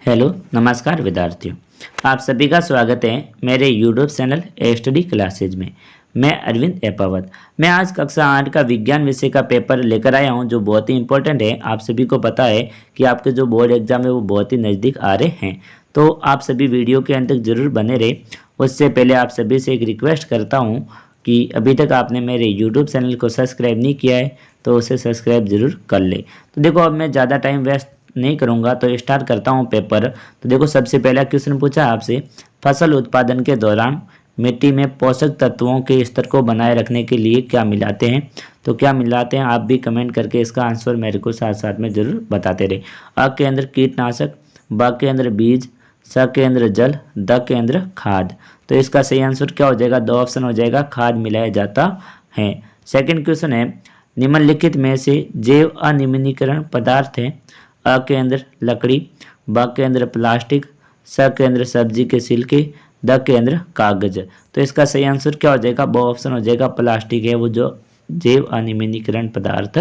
Hello नमस्कार विद्यार्थियों। आप सभी का स्वागत है मेरे यूट्यूब चैनल ए स्टडी क्लासेज में। मैं अरविंद एपावत। मैं आज कक्षा 8 का विज्ञान विषय का पेपर लेकर आया हूं जो बहुत ही इंपॉर्टेंट है। आप सभी को पता है कि आपके जो बोर्ड एग्जाम है वो बहुत ही नज़दीक आ रहे हैं, तो आप सभी वीडियो के अंत तक जरूर बने रहे। उससे पहले आप सभी से एक रिक्वेस्ट करता हूँ कि अभी तक आपने मेरे यूट्यूब चैनल को सब्सक्राइब नहीं किया है तो उसे सब्सक्राइब जरूर कर ले। तो देखो, अब मैं ज़्यादा टाइम वेस्ट नहीं करूंगा तो स्टार्ट करता हूं पेपर। तो देखो, सबसे पहला क्वेश्चन पूछा आपसे, फसल उत्पादन के दौरान मिट्टी में पोषक तत्वों के स्तर को बनाए रखने के लिए क्या मिलाते हैं। तो क्या मिलाते हैं आप भी कमेंट करके इसका आंसर मेरे को साथ साथ में जरूर बताते रहे। अ के अंदर कीटनाशक, ब के अंदर बीज, स के अंदर जल, द के अंदर खाद। तो इसका सही आंसर क्या हो जाएगा? दो ऑप्शन हो जाएगा, खाद मिलाया जाता है। सेकंड क्वेश्चन है, निम्नलिखित में से जैव अनिम्नीकरण पदार्थ है। अ के अंदर लकड़ी, ब के अंदर प्लास्टिक, स के अंदर सब्जी के छिलके, द के अंदर कागज। तो इसका सही आंसर क्या हो जाएगा? वो ऑप्शन हो जाएगा प्लास्टिक है वो जो जैव अनिम्नीकरण पदार्थ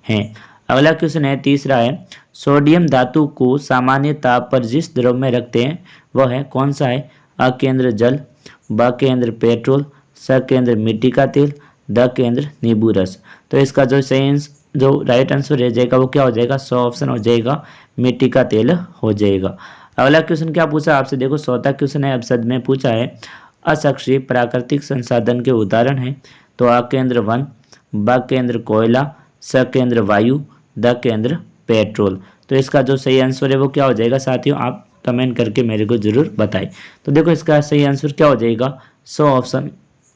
है। अगला क्वेश्चन है, तीसरा है, सोडियम धातु को सामान्य ताप पर जिस द्रव में रखते हैं वह है कौन सा है। अ के अंदर जल, ब के अंदर पेट्रोल, स के अंदर मिट्टी का तेल, द के अंदर नींबू रस। तो इसका जो राइट आंसर रह जाएगा वो क्या हो जाएगा? सो ऑप्शन हो जाएगा, मिट्टी का तेल हो जाएगा। अगला क्वेश्चन क्या पूछा आपसे? देखो, चौथा क्वेश्चन है अपसद में पूछा है, अक्षय प्राकृतिक संसाधन के उदाहरण है। तो अ के अंदर वन, ब के अंदर कोयला, स के अंदर वायु, द के अंदर पेट्रोल। तो इसका जो सही आंसर है वो क्या हो जाएगा साथियों? आप कमेंट करके मेरे को जरूर बताएं। तो देखो, इसका सही आंसर क्या हो जाएगा? सो ऑप्शन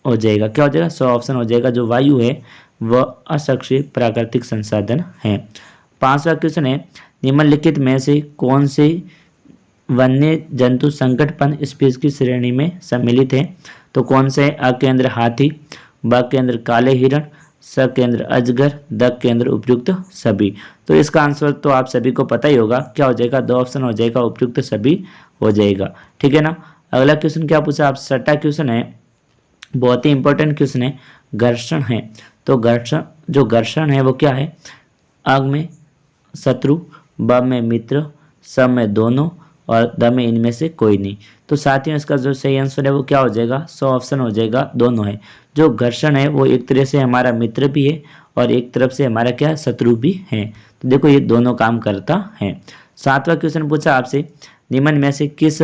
हो जाएगा। क्या हो जाएगा? सो ऑप्शन हो जाएगा। जो वायु है वह अक्षय प्राकृतिक संसाधन है। पांचवा क्वेश्चन है, निम्नलिखित में से कौन से वन्य जंतु संकटपन स्पीशीज की श्रेणी में सम्मिलित है। तो कौन से? अ के अंदर हाथी, ब के अंदर काले हिरण, स के अंदर अजगर, द के अंदर उपयुक्त सभी। तो इसका आंसर तो आप सभी को पता ही होगा, क्या हो जाएगा? दो ऑप्शन हो जाएगा, उपयुक्त सभी हो जाएगा। ठीक है ना। अगला क्वेश्चन क्या पूछा आप? छठा क्वेश्चन है, बहुत ही इंपॉर्टेंट क्वेश्चन है, घर्षण है। तो घर्षण है वो क्या है? अ में शत्रु, ब में मित्र, स में दोनों और द में इनमें से कोई नहीं। तो साथियों, इसका जो सही आंसर है वो क्या हो जाएगा? सो ऑप्शन हो जाएगा, दोनों है। जो घर्षण है वो एक तरह से हमारा मित्र भी है और एक तरफ से हमारा क्या, शत्रु भी है। तो देखो, ये दोनों काम करता है। सातवां क्वेश्चन पूछा आपसे, निम्न में से किस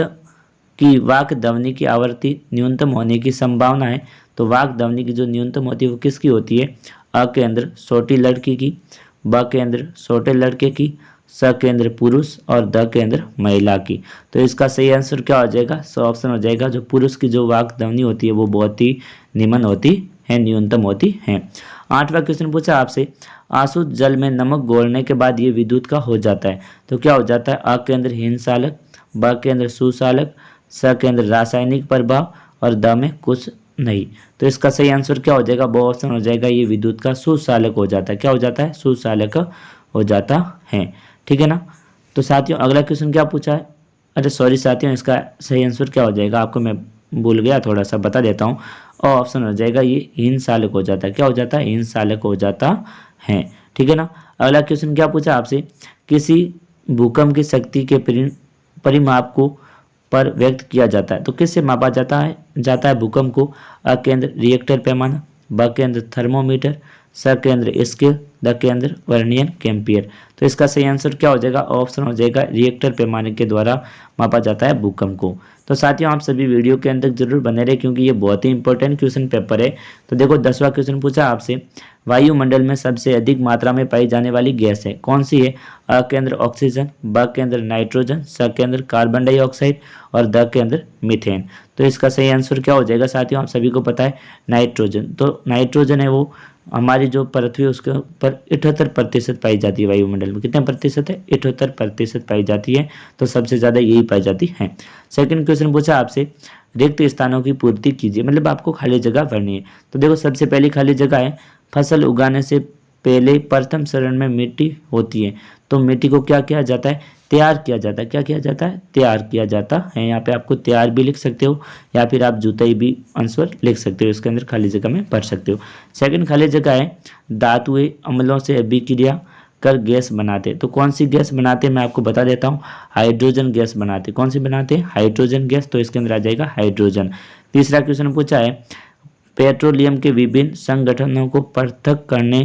की वाक ध्वनि की आवृत्ति न्यूनतम होने की संभावना है। तो वाक ध्वनि की जो न्यूनतम होती है वो किसकी होती है? अ के अंदर छोटी लड़की की, ब के अंदर छोटे लड़के की, स के अंदर पुरुष और द के अंदर महिला की। तो इसका सही आंसर क्या हो जाएगा? सो ऑप्शन हो जाएगा, जो पुरुष की जो वाक ध्वनि होती है वो बहुत ही निम्न होती है, न्यूनतम होती है। आठवां क्वेश्चन पूछा आपसे, आशुद्ध जल में नमक घोलने के बाद ये विद्युत का हो जाता है। तो क्या हो जाता है? अ के अंदर हीनसालक, ब के अंदर सुसालक, स के अंदर रासायनिक प्रभाव और द में कुछ नहीं। तो इसका सही आंसर क्या हो जाएगा? वो ऑप्शन हो जाएगा, ये विद्युत का सुचालक हो जाता है। क्या हो जाता है? सुचालक हो जाता है। ठीक है ना। तो साथियों, अगला क्वेश्चन क्या पूछा है? अरे सॉरी साथियों, इसका सही आंसर क्या हो जाएगा? आपको मैं भूल गया, थोड़ा सा बता देता हूँ। और ऑप्शन हो जाएगा, ये हीन सालक हो जाता है। क्या हो जाता है? हीन सालक हो जाता है। ठीक है ना। अगला क्वेश्चन क्या पूछा आपसे, किसी भूकंप की शक्ति के परिमाप को पर व्यक्त किया जाता है। तो किससे मापा जाता है भूकंप को? अ के अंदर रिएक्टर पैमाना, ब के अंदर थर्मोमीटर, स के अंदर स्केल, द के अंदर वर्नियर कैम्पियर। तो इसका सही आंसर क्या हो जाएगा? ऑप्शन हो जाएगा, रिएक्टर पैमाने के द्वारा मापा जाता है भूकंप को। तो साथियों, आप सभी वीडियो के अंत तक जरूर बने रहे क्योंकि ये बहुत ही इंपॉर्टेंट क्वेश्चन पेपर है। तो देखो, 10वां क्वेश्चन पूछा आपसे, वायुमंडल में सबसे अधिक मात्रा में पाई जाने वाली गैस है कौन सी है? अ के अंदर ऑक्सीजन, ब के अंदर नाइट्रोजन, स के अंदर कार्बन डाइऑक्साइड और द के अंदर मीथेन। तो इसका सही आंसर क्या हो जाएगा साथियों? आप सभी को पता है, नाइट्रोजन। तो नाइट्रोजन है वो हमारी जो पृथ्वी है उसके ऊपर 78% पाई जाती है। वायुमंडल में कितने प्रतिशत है? 78% पाई जाती है। तो सबसे ज़्यादा यही पाई जाती है। सेकंड क्वेश्चन पूछा आपसे, रिक्त स्थानों की पूर्ति कीजिए, मतलब आपको खाली जगह भरनी है। तो देखो, सबसे पहली खाली जगह है, फसल उगाने से पहले प्रथम चरण में मिट्टी होती है। तो मिट्टी को क्या किया जाता है? तैयार किया जाता है। क्या किया जाता है? तैयार किया जाता है। यहाँ पे आपको तैयार भी लिख सकते हो या फिर आप जुताई भी आंसर लिख सकते हो, इसके अंदर खाली जगह में भर सकते हो। सेकंड खाली जगह है, धातुएं अम्लों से अभिक्रिया कर गैस बनाते। तो कौन सी गैस बनाते मैं आपको बता देता हूँ, हाइड्रोजन गैस बनाते। कौन सी बनाते हैं, हाइड्रोजन गैस, तो इसके अंदर आ जाएगा हाइड्रोजन। तीसरा क्वेश्चन पूछा है पेट्रोलियम के विभिन्न संगठनों को पृथक करने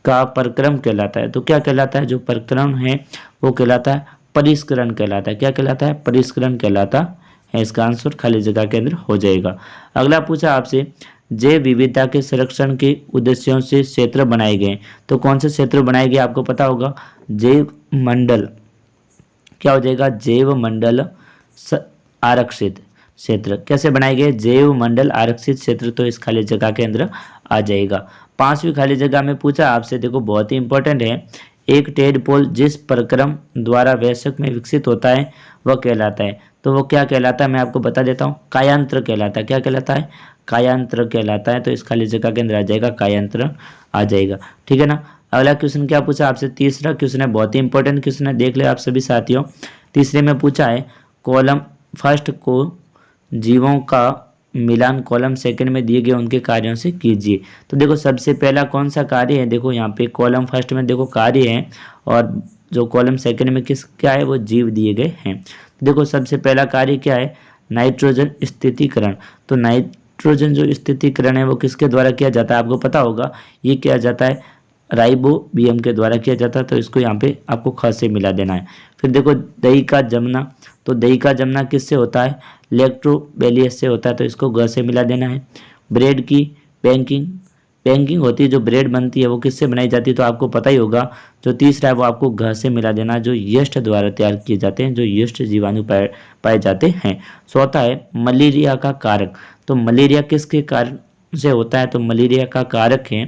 का प्रक्रम कहलाता है। तो क्या कहलाता है, जो प्रक्रम है वो कहलाता है परिष्करण कहलाता है। क्या कहलाता है, परिष्करण कहलाता है। इसका आंसर खाली जगह के अंदर हो जाएगा। अगला पूछा आपसे जैव विविधता के संरक्षण के उद्देश्यों से क्षेत्र बनाए गए। तो कौन से क्षेत्र बनाए गए आपको पता होगा, जैव मंडल, क्या हो जाएगा, जैव मंडल आरक्षित क्षेत्र। कैसे बनाए गए, जैव मंडल आरक्षित क्षेत्र, तो इस खाली जगह के अंदर आ जाएगा। पांचवी खाली जगह में पूछा आपसे, देखो बहुत ही इंपॉर्टेंट है, एक टेडपोल जिस प्रक्रम द्वारा वयस्क में विकसित होता है वह कहलाता है। तो वो क्या कहलाता है मैं आपको बता देता हूँ, कायांत्र कहलाता है। क्या कहलाता है, कायांत्र कहलाता है। तो इस खाली जगह के अंदर आ जाएगा कायांत्र आ जाएगा, ठीक है ना। अगला क्वेश्चन क्या पूछा आपसे, तीसरा क्वेश्चन है, बहुत ही इंपॉर्टेंट क्वेश्चन है, देख ले आप सभी साथियों। तीसरे में पूछा है कॉलम फर्स्ट को जीवों का मिलान कॉलम सेकंड में दिए गए उनके कार्यों से कीजिए। तो देखो सबसे पहला कौन सा कार्य है, देखो यहाँ पे कॉलम फर्स्ट में देखो कार्य है और जो कॉलम सेकंड में किस क्या है वो जीव दिए गए हैं। तो देखो सबसे पहला कार्य क्या है, नाइट्रोजन स्थितीकरण। तो नाइट्रोजन जो स्थितीकरण है वो किसके द्वारा किया जाता है आपको पता होगा, ये किया जाता है राइबोबियम के द्वारा किया जाता है। तो इसको यहाँ पे आपको ख से मिला देना है। फिर देखो दही का जमना, तो दही का जमना किससे होता है, लैक्टोबैलियस से होता है। तो इसको ग से मिला देना है। ब्रेड की पैकिंग होती है, जो ब्रेड बनती है वो किससे बनाई जाती है, तो आपको पता ही होगा। जो तीसरा है वो आपको घ से मिला देना, जो यीस्ट द्वारा तैयार किए जाते हैं, जो यीस्ट जीवाणु पाए जाते हैं। चौथा है मलेरिया का कारक। तो मलेरिया किसके कारण से होता है, तो मलेरिया का कारक है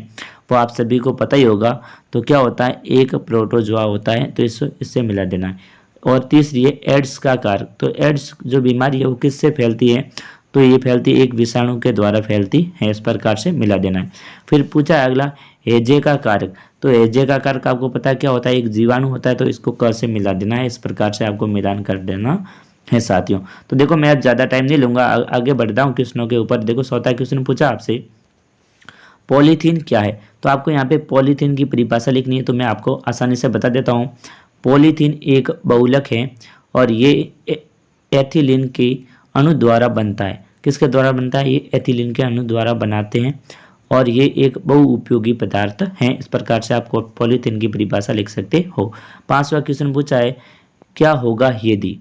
वो आप सभी को पता ही होगा। तो क्या होता है, एक प्रोटोजोआ होता है। तो इससे मिला देना है। और तीसरी है एड्स का कारक। तो एड्स जो बीमारी है वो किससे फैलती है, तो ये फैलती है एक विषाणु के द्वारा फैलती है। इस प्रकार से मिला देना है। फिर पूछा है अगला हेजे का कारक। तो हेजे का कारक आपको पता है क्या होता है, एक जीवाणु होता है। तो इसको क से मिला देना है। इस प्रकार से आपको मिलान कर देना है साथियों। तो देखो मैं अब ज़्यादा टाइम नहीं लूंगा, आगे बढ़ता हूँ क्वेश्चनों के ऊपर। देखो चौथा क्वेश्चन पूछा आपसे पॉलीथीन क्या है। तो आपको यहाँ पे पॉलीथीन की परिभाषा लिखनी है, तो मैं आपको आसानी से बता देता हूँ। पॉलीथीन एक बहुलक है और ये एथिलीन के अणु द्वारा बनता है। किसके द्वारा बनता है, ये एथिलीन के अणु द्वारा बनाते हैं और ये एक बहुउपयोगी पदार्थ है। इस प्रकार से आपको पॉलीथीन की परिभाषा लिख सकते हो। पांचवा क्वेश्चन पूछा है क्या होगा यदि,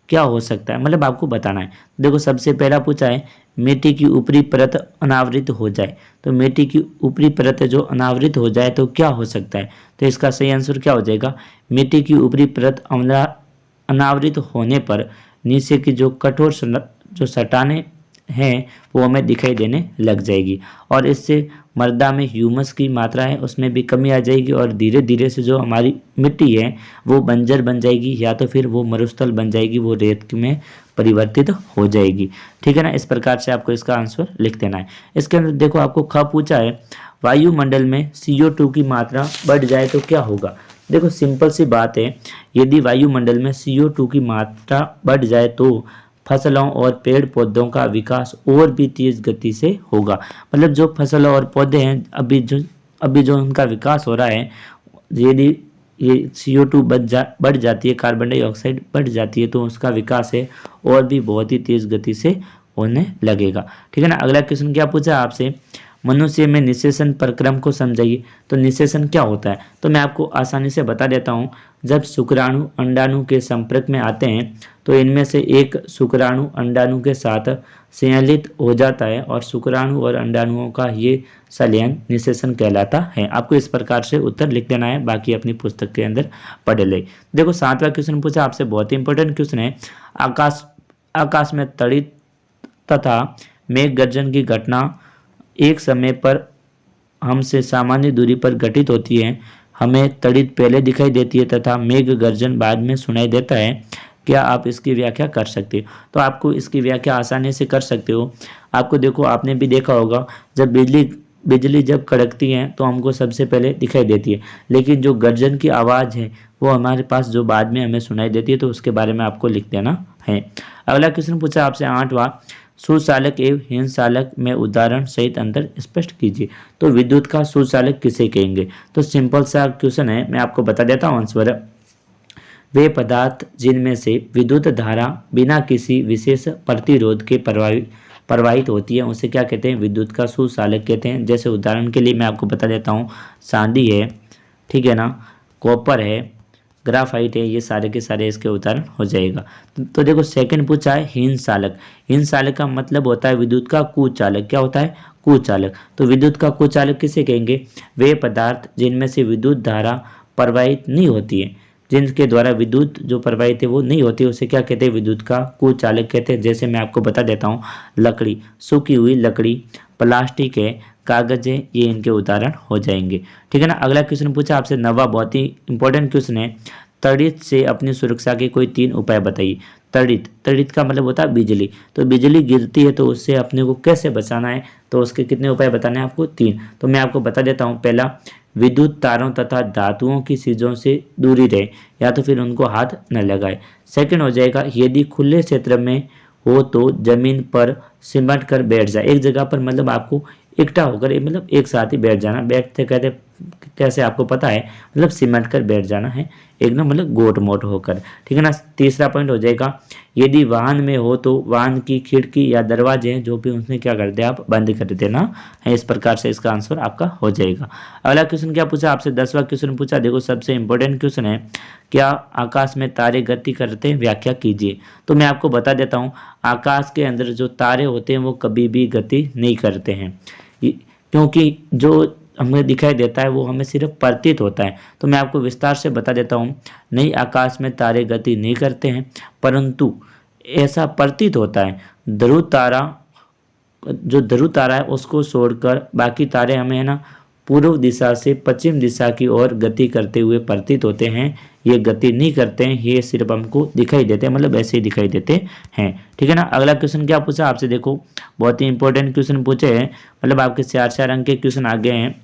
क्या हो सकता है, मतलब आपको बताना है। देखो सबसे पहला पूछा है मिट्टी की ऊपरी परत अनावृत हो जाए। तो मिट्टी की ऊपरी परत जो अनावृत हो जाए तो क्या हो सकता है, तो इसका सही आंसर क्या हो जाएगा, मिट्टी की ऊपरी परत अनावृत होने पर नीचे की जो कठोर जो चट्टानें हैं वो हमें दिखाई देने लग जाएगी और इससे मृदा में ह्यूमस की मात्रा है उसमें भी कमी आ जाएगी और धीरे धीरे से जो हमारी मिट्टी है वो बंजर बन जाएगी या तो फिर वो मरुस्थल बन जाएगी, वो रेत में परिवर्तित हो जाएगी। ठीक है ना, इस प्रकार से आपको इसका आंसर लिख देना है। इसके अंदर देखो आपको ख पूछा है वायुमंडल में CO2 की मात्रा बढ़ जाए तो क्या होगा। देखो सिंपल सी बात है, यदि वायुमंडल में CO2 की मात्रा बढ़ जाए तो फसलों और पेड़ पौधों का विकास और भी तेज गति से होगा। मतलब जो फसल और पौधे हैं अभी जो उनका विकास हो रहा है, यदि ये CO2 बढ़ जाती है, कार्बन डाइऑक्साइड बढ़ जाती है तो उसका विकास है और भी बहुत ही तेज गति से होने लगेगा। ठीक है ना। अगला क्वेश्चन क्या पूछा आपसे, मनुष्य में निषेचन प्रक्रम को समझाइए। तो निषेचन क्या होता है, तो मैं आपको आसानी से बता देता हूँ। जब शुक्राणु अंडाणु के संपर्क में आते हैं तो इनमें से एक शुक्राणु अंडाणु के साथ संलयित हो जाता है और शुक्राणु और अंडाणुओं का ये संलयन निषेचन कहलाता है। आपको इस प्रकार से उत्तर लिख देना है, बाकी अपनी पुस्तक के अंदर पढ़ ले। देखो 7वां क्वेश्चन पूछा आपसे, बहुत ही इंपॉर्टेंट क्वेश्चन है। आकाश में तड़ित तथा मेघ गर्जन की घटना एक समय पर हमसे सामान्य दूरी पर घटित होती है। हमें तड़ित पहले दिखाई देती है तथा मेघ गर्जन बाद में सुनाई देता है। क्या आप इसकी व्याख्या कर सकते हो। तो आपको इसकी व्याख्या आसानी से कर सकते हो। आपको देखो, आपने भी देखा होगा जब बिजली जब कड़कती है तो हमको सबसे पहले दिखाई देती है, लेकिन जो गर्जन की आवाज़ है वो हमारे पास जो बाद में हमें सुनाई देती है, तो उसके बारे में आपको लिख देना है। अगला क्वेश्चन पूछा आपसे 8वां, सुचालक एवं हीन चालक में उदाहरण सहित अंतर स्पष्ट कीजिए। तो विद्युत का सुचालक किसे कहेंगे? तो सिंपल सा क्वेश्चन है, मैं आपको बता देता हूँ आंसर। वे पदार्थ जिनमें से विद्युत धारा बिना किसी विशेष प्रतिरोध के प्रवाहित होती है उसे क्या कहते हैं? विद्युत का सुचालक कहते हैं। जैसे उदाहरण के लिए मैं आपको बता देता हूँ, चांदी है, ठीक है ना, कॉपर है, ग्राफाइट है, ये सारे के सारे इसके उदाहरण हो जाएगा। तो देखो सेकंड पूछा है हीन चालक। हीन चालक का मतलब होता है विद्युत का कुचालक। क्या होता है? कुचालक। तो विद्युत का कुचालक किसे कहेंगे? वे पदार्थ जिनमें से विद्युत धारा प्रवाहित नहीं होती है, जिनके द्वारा विद्युत जो प्रवाहित है वो नहीं होती, उसे क्या कहते हैं? विद्युत का कुचालक कहते हैं। जैसे मैं आपको बता देता हूँ, लकड़ी, सूखी हुई लकड़ी, प्लास्टिक है, कागज है, ये इनके उदाहरण हो जाएंगे, ठीक है ना। अगला क्वेश्चन पूछा आपसे नवा, बहुत ही इंपॉर्टेंट क्वेश्चन है। तड़ित से अपनी सुरक्षा के कोई 3 उपाय बताइए। तड़ित का मतलब होता है बिजली। तो बिजली गिरती है तो उससे अपने को कैसे बचाना है? तो उसके कितने उपाय बताने हैं आपको? 3। तो मैं आपको बता देता हूँ। पहला, विद्युत तारों तथा धातुओं की चीजों से दूरी रहे, या तो फिर उनको हाथ न लगाए। सेकंड हो जाएगा, यदि खुले क्षेत्र में हो तो जमीन पर सिमट कर बैठ जाए। एक जगह पर मतलब आपको इकट्ठा होकर मतलब एक साथ ही बैठ जाना। बैठते कहते कैसे आपको पता है? मतलब सिमट कर बैठ जाना है, एकदम मतलब गोट मोट होकर, ठीक है ना। तीसरा पॉइंट हो जाएगा, यदि वाहन में हो तो वाहन की खिड़की या दरवाजे जो भी उसमें क्या कर दे आप बंद कर देना है। इस प्रकार से इसका आंसर आपका हो जाएगा। अगला क्वेश्चन क्या पूछा आपसे? 10वां क्वेश्चन पूछा। देखो सबसे इंपॉर्टेंट क्वेश्चन है, क्या आकाश में तारे गति करते हैं? व्याख्या कीजिए। तो मैं आपको बता देता हूँ, आकाश के अंदर जो तारे होते हैं वो कभी भी गति नहीं करते हैं, क्योंकि जो हमें दिखाई देता है वो हमें सिर्फ प्रतीत होता है। तो मैं आपको विस्तार से बता देता हूँ, नहीं, आकाश में तारे गति नहीं करते हैं, परंतु ऐसा प्रतीत होता है। ध्रुव तारा है उसको छोड़कर बाकी तारे हमें है ना पूर्व दिशा से पश्चिम दिशा की ओर गति करते हुए प्रतीत होते हैं। ये गति नहीं करते हैं, ये सिर्फ हमको दिखाई देते हैं, मतलब ऐसे ही दिखाई देते हैं, ठीक है ना। अगला क्वेश्चन क्या पूछा आपसे? देखो बहुत ही इंपॉर्टेंट क्वेश्चन पूछे हैं, मतलब आपके 4 अंक के क्वेश्चन आ गए हैं,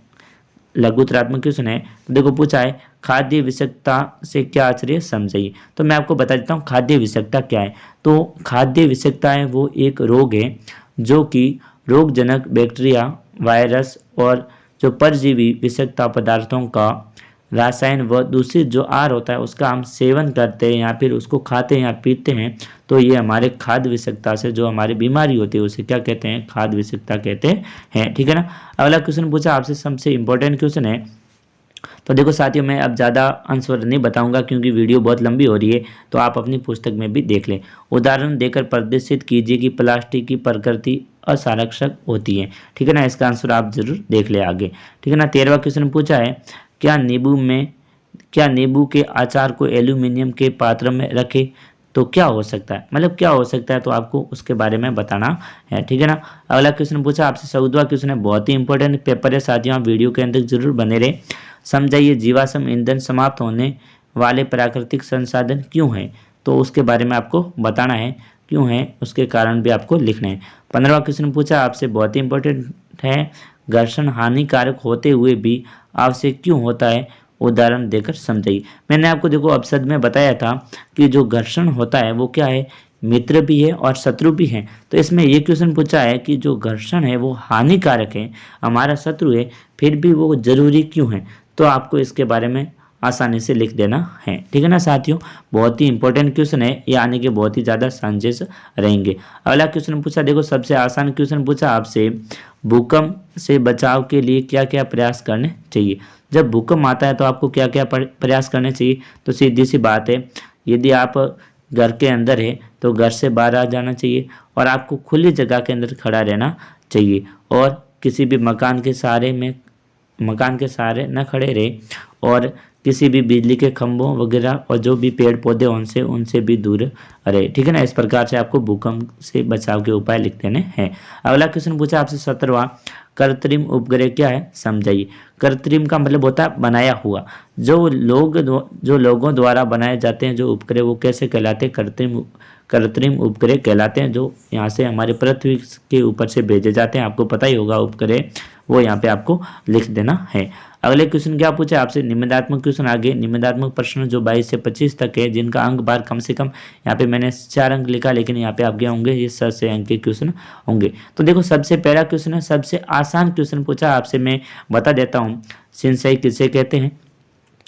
लघुत्रात्मक क्वेश्चन है। तो देखो पूछा है, खाद्य विषाक्तता से क्या आश्चर्य समझाइए। तो मैं आपको बता देता हूँ खाद्य विषाक्तता क्या है। तो खाद्य विषाक्तता है वो एक रोग है जो कि रोगजनक बैक्टीरिया, वायरस और जो परजीवी विषाक्त पदार्थों का रासायन व दूषित जो आहार होता है उसका हम सेवन करते हैं या फिर उसको खाते हैं या पीते हैं, तो ये हमारे खाद्य विषाक्तता से जो हमारी बीमारी होती है उसे क्या कहते हैं? खाद्य विषाक्तता कहते हैं, ठीक है ना। अगला क्वेश्चन पूछा आपसे, सबसे इंपॉर्टेंट क्वेश्चन है। तो देखो साथियों, मैं अब ज़्यादा आंसर नहीं बताऊंगा क्योंकि वीडियो बहुत लंबी हो रही है, तो आप अपनी पुस्तक में भी देख लें। उदाहरण देकर प्रदर्शित कीजिए कि प्लास्टिक की प्रकृति असंरक्षक होती है, ठीक है ना। इसका आंसर आप जरूर देख ले आगे, ठीक है ना। 13वां क्वेश्चन पूछा है, क्या नींबू के अचार को एल्यूमिनियम के पात्र में रखें तो क्या हो सकता है? मतलब क्या हो सकता है, तो आपको उसके बारे में बताना है, ठीक है ना। अगला क्वेश्चन पूछा आपसे 14वां क्वेश्चन है, बहुत ही इंपॉर्टेंट पेपर है साथियों, आप वीडियो के अंदर जरूर बने रहे। समझाइए जीवाश्म ईंधन समाप्त होने वाले प्राकृतिक संसाधन क्यों हैं? तो उसके बारे में आपको बताना है, क्यों है उसके कारण भी आपको लिखने हैं। 15वां क्वेश्चन पूछा आपसे, बहुत ही इंपॉर्टेंट है, घर्षण हानिकारक होते हुए भी आवश्यक क्यों होता है? उदाहरण देकर समझाइए। मैंने आपको देखो अपशब्द में बताया था कि जो घर्षण होता है वो क्या है? मित्र भी है और शत्रु भी है। तो इसमें ये क्वेश्चन पूछा है कि जो घर्षण है वो हानिकारक है, हमारा शत्रु है, फिर भी वो जरूरी क्यों है? तो आपको इसके बारे में आसानी से लिख देना है, ठीक है ना साथियों। बहुत ही इंपॉर्टेंट क्वेश्चन है, ये आने के बहुत ही ज़्यादा चांसेस रहेंगे। अगला क्वेश्चन पूछा, देखो सबसे आसान क्वेश्चन पूछा आपसे, भूकंप से बचाव के लिए क्या क्या प्रयास करने चाहिए? जब भूकंप आता है तो आपको क्या क्या प्रयास करने चाहिए? तो सीधी सी बात है, यदि आप घर के अंदर है तो घर से बाहर आ जाना चाहिए और आपको खुली जगह के अंदर खड़ा रहना चाहिए, और किसी भी मकान के सहारे न खड़े रहे, और किसी भी बिजली के खंभों वगैरह और जो भी पेड़ पौधे उनसे भी दूर रहे, ठीक है ना। इस प्रकार से आपको भूकंप से बचाव के उपाय लिख देने हैं। अगला क्वेश्चन पूछा आपसे 17वां, कृत्रिम उपग्रह क्या है? समझाइए। कृत्रिम का मतलब होता है बनाया हुआ, जो लोगों द्वारा बनाए जाते हैं जो उपग्रह वो कैसे कहलाते हैं? कृत्रिम उपग्रह कहलाते हैं, जो यहाँ से हमारे पृथ्वी के ऊपर से भेजे जाते हैं। आपको पता ही होगा उपग्रह, वो यहाँ पे आपको लिख देना है। अगले क्वेश्चन क्या पूछा आपसे, निबंधात्मक क्वेश्चन आगे, निबंधात्मक प्रश्न जो 22 से 25 तक है, जिनका अंक बार कम से कम, यहाँ पे मैंने 4 अंक लिखा, लेकिन यहाँ पे आपके होंगे ये 7 अंक के क्वेश्चन होंगे। तो देखो सबसे पहला क्वेश्चन है, सबसे आसान क्वेश्चन पूछा आपसे, मैं बता देता हूँ, सिंचाई किसे कहते हैं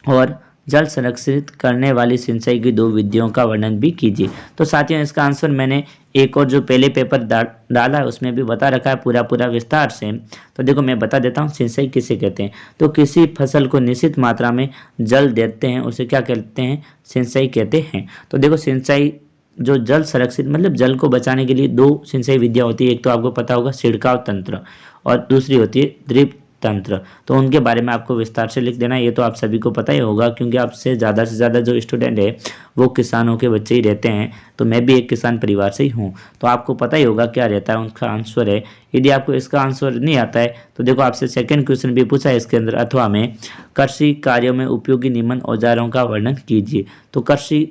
और जल संरक्षित करने वाली सिंचाई की 2 विधियों का वर्णन भी कीजिए। तो साथियों इसका आंसर मैंने एक और जो पहले पेपर डाला है उसमें भी बता रखा है पूरा विस्तार से। तो देखो मैं बता देता हूँ सिंचाई किसे कहते हैं। तो किसी फसल को निश्चित मात्रा में जल देते हैं उसे क्या कहते हैं, सिंचाई कहते हैं। तो देखो सिंचाई जो जल संरक्षित मतलब जल को बचाने के लिए 2 सिंचाई विधियाँ होती है, एक तो आपको पता होगा छिड़काव तंत्र और दूसरी होती है ड्रिप तंत्र। तो उनके बारे में आपको विस्तार से लिख देना, ये तो आप सभी को पता ही होगा क्योंकि आपसे ज़्यादा जो स्टूडेंट है वो किसानों के बच्चे ही रहते हैं। तो मैं भी एक किसान परिवार से ही हूँ, तो आपको पता ही होगा क्या रहता है उनका आंसर है। यदि आपको इसका आंसर नहीं आता है तो देखो आपसे सेकंड क्वेश्चन भी पूछा है इसके अंदर, अथवा में कृषि कार्यों में उपयोगी निम्न औजारों का वर्णन कीजिए। तो कृषि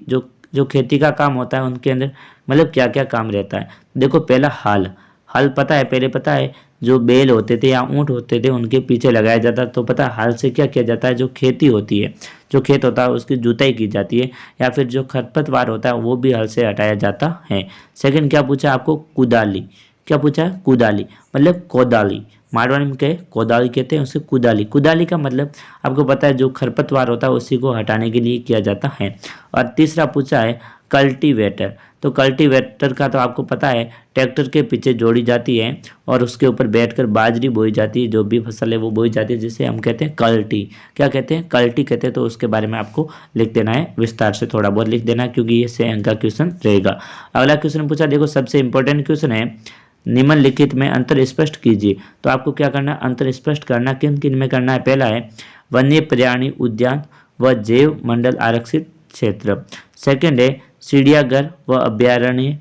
जो खेती का काम होता है उनके अंदर मतलब क्या क्या काम रहता है। देखो पहला हल पता है, पहले पता है जो बैल होते थे या ऊँट होते थे उनके पीछे लगाया जाता, तो पता है हल से क्या किया जाता है, जो खेती होती है जो खेत होता है उसकी जुताई की जाती है, या फिर जो खरपतवार होता है वो भी हल से हटाया जाता है। सेकंड क्या पूछा आपको, कुदाली, क्या पूछा है, कुदाली मतलब कोदाली, मारवाड़ी में क्या है कोदाली कहते हैं उसे कुदाली। कुदाली का मतलब आपको पता है जो खरपतवार होता है उसी को हटाने के लिए किया जाता है। और तीसरा पूछा है कल्टीवेटर। तो कल्टीवेटर का तो आपको पता है ट्रैक्टर के पीछे जोड़ी जाती है और उसके ऊपर बैठकर बाजरी बोई जाती है, जो भी फसल है वो बोई जाती है, जिसे हम कहते हैं कल्टी। क्या कहते हैं, कल्टी कहते हैं। तो उसके बारे में आपको लिख देना है, विस्तार से थोड़ा बहुत लिख देना क्योंकि ये 6 अंक का क्वेश्चन रहेगा। अगला क्वेश्चन पूछा, देखो सबसे इंपॉर्टेंट क्वेश्चन है, निम्नलिखित में अंतर स्पष्ट कीजिए। तो आपको क्या करना है, अंतर स्पष्ट करना किन किन में करना है। पहला है वन्य प्राणी उद्यान व जैव मंडल आरक्षित क्षेत्र, सेकंड है चिड़ियाघर व अभ्यारण्य,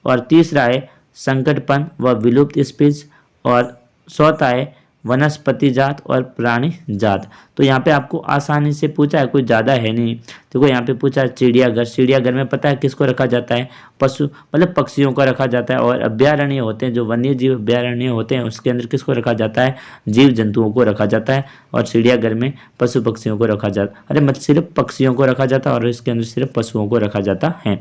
और तीसरा है संकटपन व विलुप्त स्पीच, और चौथा है वनस्पति जात और प्राणी जात। तो यहाँ पे आपको आसानी से पूछा है, कोई ज़्यादा है नहीं। देखो यहाँ पे पूछा है चिड़ियाघर, चिड़ियाघर में पता है किसको रखा जाता है, पशु मतलब पक्षियों को रखा जाता है। और अभ्यारण्य होते हैं जो वन्य जीव अभ्यारण्य होते हैं उसके अंदर किसको रखा जाता है, जीव जंतुओं को रखा जाता है। और चिड़ियाघर में पशु पक्षियों को रखा जाता, अरे मत सिर्फ पक्षियों को रखा जाता है और इसके अंदर सिर्फ पशुओं को रखा जाता है।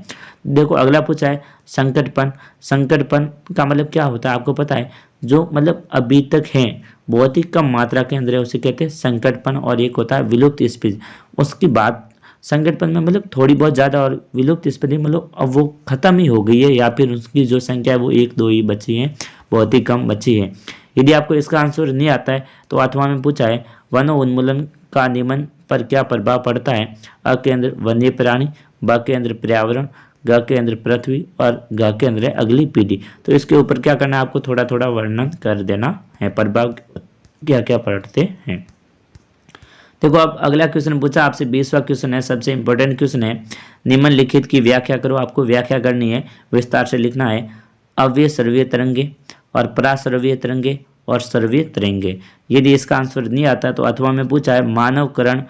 देखो अगला पूछा है संकटपन। संकटपन का मतलब क्या होता है आपको पता है, जो मतलब अभी तक हैं बहुत ही कम मात्रा के अंदर है उसे कहते हैं संकटपन। और एक होता है विलुप्त स्पीच, उसकी बात संकटपन में मतलब थोड़ी बहुत ज़्यादा, और विलुप्त स्पीच मतलब अब वो खत्म ही हो गई है या फिर उसकी जो संख्या है वो 1-2 ही बची है, बहुत ही कम बची है। यदि आपको इसका आंसर नहीं आता है तो अथवा में पूछा है वनो उन्मूलन का नियमन पर क्या प्रभाव पड़ता है। अ के अंदर वन्य प्राणी, ब के अंदर पर्यावरण, ग के अंदर पृथ्वी और घ के अंदर है अगली पीढ़ी। तो इसके ऊपर क्या करना है आपको थोड़ा थोड़ा वर्णन कर देना है, प्रभाव क्या क्या पड़ते हैं। देखो अब अगला क्वेश्चन पूछा आपसे 20वां क्वेश्चन है, सबसे इंपॉर्टेंट क्वेश्चन है, निम्नलिखित की व्याख्या करो। आपको व्याख्या करनी है, विस्तार से लिखना है। अव्यय सर्वीय तरंगे और परासर्वीय तरंगे और सर्वीय तरंगे। यदि इसका आंसर नहीं आता तो अथवा में पूछा है मानवकरण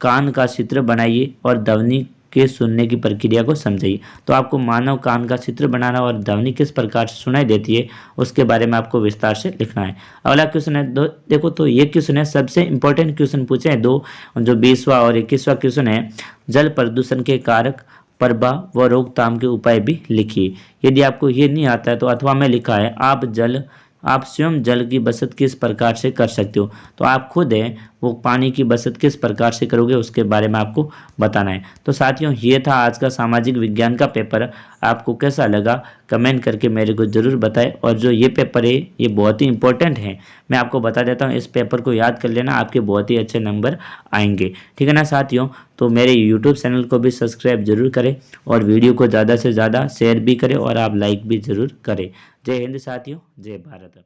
कान का चित्र बनाइए और ध्वनि के सुनने की प्रक्रिया को समझिए। तो आपको मानव कान का चित्र बनाना और ध्वनि किस प्रकार से सुनाई देती है उसके बारे में आपको विस्तार से लिखना है। अगला क्वेश्चन है देखो तो ये क्वेश्चन है सबसे इंपॉर्टेंट क्वेश्चन पूछे हैं 2, जो 20वां और 21वां क्वेश्चन है, जल प्रदूषण के कारक प्रभाव व रोकथाम के उपाय भी लिखिए। यदि आपको ये नहीं आता है तो अथवा में लिखा है आप स्वयं जल की बचत किस प्रकार से कर सकते हो। तो आप खुद हैं वो पानी की बचत किस प्रकार से करोगे उसके बारे में आपको बताना है। तो साथियों ये था आज का सामाजिक विज्ञान का पेपर, आपको कैसा लगा कमेंट करके मेरे को ज़रूर बताएं। और जो ये पेपर है ये बहुत ही इंपॉर्टेंट है, मैं आपको बता देता हूँ, इस पेपर को याद कर लेना, आपके बहुत ही अच्छे नंबर आएंगे। ठीक है ना साथियों, तो मेरे यूट्यूब चैनल को भी सब्सक्राइब जरूर करें और वीडियो को ज़्यादा से ज़्यादा शेयर भी करें और आप लाइक भी ज़रूर करें। जय हिंद साथियों, जय भारत।